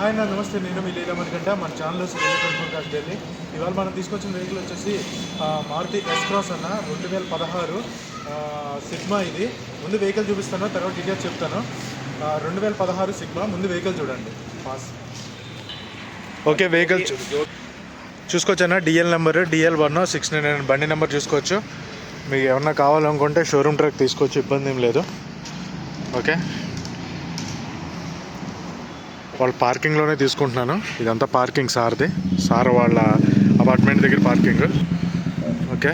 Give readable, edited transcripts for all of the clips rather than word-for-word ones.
ఆయన నమస్తే, నేను మీ లీలామణికంట. మన ఛానల్లో శ్రీలంక ఢిల్లీ. ఇవాళ మనం తీసుకొచ్చిన వెహికల్ వచ్చేసి మారుతి ఎస్ క్రాస్ అన్న 2016 సిగ్మా. ఇది ముందు వెహికల్ చూపిస్తాను, తర్వాత డీటెయిల్స్ చెప్తాను. 2016 సిగ్మా. ముందు వెహికల్ చూడండి పాస్. ఓకే, వెహికల్ చూసుకోవచ్చన్నా. డిఎల్ నెంబర్ DL1 699 బండి నెంబర్ చూసుకోవచ్చు. మీకు ఏమన్నా కావాలనుకుంటే షోరూమ్ ట్రక్ తీసుకోవచ్చు, ఇబ్బంది ఏం లేదు. ఓకే, వాళ్ళ పార్కింగ్లోనే తీసుకుంటున్నాను. ఇదంతా పార్కింగ్ సార్ది, సార్ వాళ్ళ అపార్ట్మెంట్ దగ్గర పార్కింగ్. ఓకే,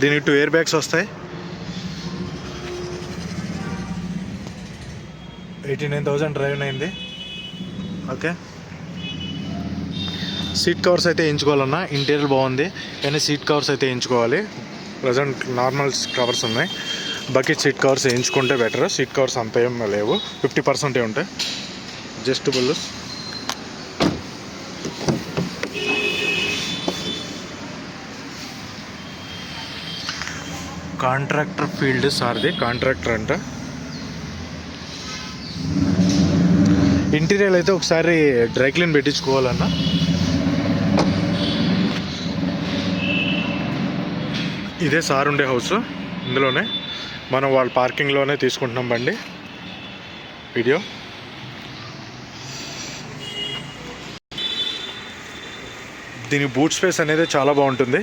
దీనికి 2 ఎయిర్ బ్యాగ్స్ వస్తాయి. 89,000 డ్రైవ్ అయింది. ఓకే, సీట్ కవర్స్ అయితే వేయించుకోవాలన్నా. ఇంటీరియర్ బాగుంది కానీ సీట్ కవర్స్ అయితే వేయించుకోవాలి. ప్రజెంట్ నార్మల్ కవర్స్ ఉన్నాయి, బకెట్ సీట్ కవర్స్ వేయించుకుంటే బెటర్. సీట్ కవర్స్ అంత ఏం లేవు, 50% ఉంటాయి. అడ్జస్టబుల్. కాంట్రాక్టర్ ఫీల్డ్ సార్ది, కాంట్రాక్టర్ అంట. ఇంటీరియర్ అయితే ఒకసారి డ్రై క్లీన్ పెట్టించుకోవాలన్నా. ఇదే సార్ ఉండే హౌస్, ఇందులోనే మనం వాళ్ళ పార్కింగ్లోనే తీసుకుంటున్నాం బండి. వీడియో దీని బూట్ స్పేస్ అనేది చాలా బాగుంటుంది.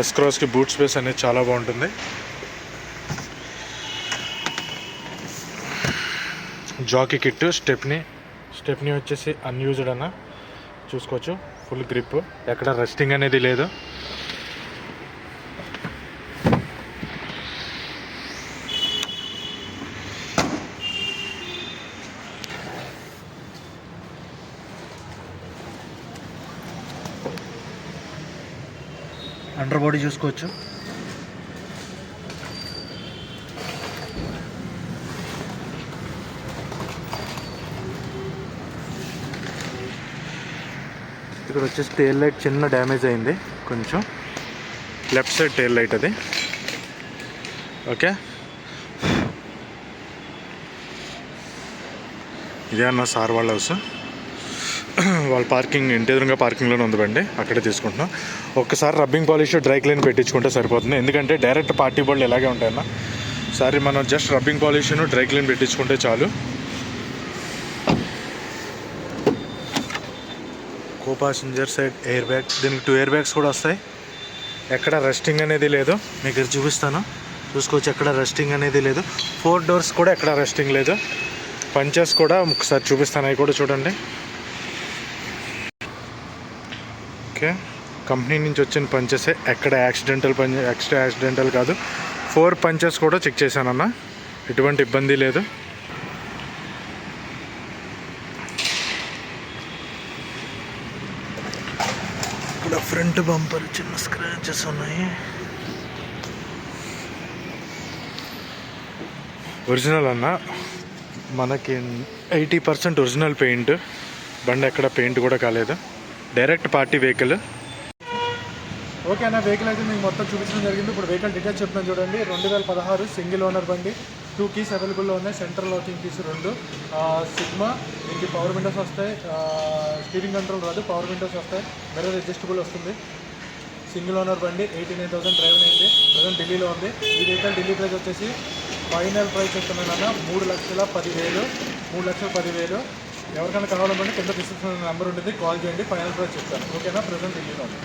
ఎస్ క్రాస్కి బూట్ స్పేస్ అనేది చాలా బాగుంటుంది. జాకీ కిట్, స్టెప్నీ వచ్చేసి అన్యూజ్డ్ అన్న, చూసుకోవచ్చు. ఫుల్ గ్రిప్, ఎక్కడ రెస్టింగ్ అనేది లేదు. అండర్ బాడీ చూసుకోవచ్చు. ఇక్కడ వచ్చేసి టెయిల్ లైట్ చిన్న డ్యామేజ్ అయింది కొంచెం, లెఫ్ట్ సైడ్ టెయిల్ లైట్ అది. ఓకే, ఇదే అన్న సార్ వాళ్ళ హౌస్. వాళ్ళ పార్కింగ్ ఇంటి ఎదురుగా పార్కింగ్లోనే ఉంది బండి, అక్కడే తీసుకుంటున్నాం. ఒక్కసారి రబ్బింగ్ పాలిష్ డ్రై క్లీన్ పెట్టించుకుంటే సరిపోతుంది, ఎందుకంటే డైరెక్ట్ పార్టీ బోర్డులు ఇలాగే ఉంటాయన్న. సరే, మనం just rubbing polish dry clean పెట్టించుకుంటే చాలు. Co passenger side air bag, దీనికి 2 ఎయిర్ బ్యాగ్స్ కూడా వస్తాయి. ఎక్కడ రెస్టింగ్ అనేది లేదు, మీకు ఇది చూపిస్తాను, చూసుకోవచ్చు. ఎక్కడ రెస్టింగ్ అనేది లేదు. 4 డోర్స్ కూడా ఎక్కడ రెస్టింగ్ లేదు. పంచెస్ కూడా ఒకసారి చూపిస్తాను, అవి కూడా చూడండి. ఓకే, కంపెనీ నుంచి వచ్చిన పంచెసే, ఎక్కడ ఎక్స్ట్రా యాక్సిడెంటల్ కాదు. 4 పంచెస్ కూడా చెక్ చేశానన్న, ఎటువంటి ఇబ్బంది లేదు. ఇక్కడ ఫ్రంట్ బంపర్ చిన్న స్క్రాచెస్ ఉన్నాయి. ఒరిజినల్ అన్న, మనకి 80% ఒరిజినల్ పెయింట్. బండి ఎక్కడ పెయింట్ కూడా కాలేదు, డైరెక్ట్ పార్టీ వెహికల్. ఓకే అన్న, వెహికల్ అయితే మీకు మొత్తం చూపించడం జరిగింది. ఇప్పుడు వెహికల్ డీటెయిల్స్ చెప్తున్నాను చూడండి. 2016 సింగిల్ ఓనర్ బండి. 2 కీస్ అవైలబుల్లో ఉన్నాయి, సెంట్రల్ లాకింగ్ కీస్ 2. సిగ్మా, దీనికి పవర్ విండోస్ వస్తాయి, స్టీరింగ్ కంట్రోల్ రాదు, పవర్ విండోస్ వస్తాయి, మిర్రర్ అడ్జస్టబుల్ వస్తుంది. సింగిల్ ఓనర్ బండి, 89,000 డ్రైవ్ అయింది. ప్రజెంట్ ఢిల్లీలో ఉంది. ఈ వెహికల్ ఢిల్లీ ప్రైస్ వచ్చేసి ఫైనల్ ప్రైస్ చెప్తున్నాను అన్న 3,10,000. 3,10,000. ఎవరికైనా కావాలంటే కింద డిస్క్రిప్షన్ నెంబర్ ఉంటుంది, కాల్ చేయండి, ఫైనల్ ప్రైస్ చెప్తాను. ఓకేనా? ప్రజెంట్ ఢిల్లీలో ఉంది.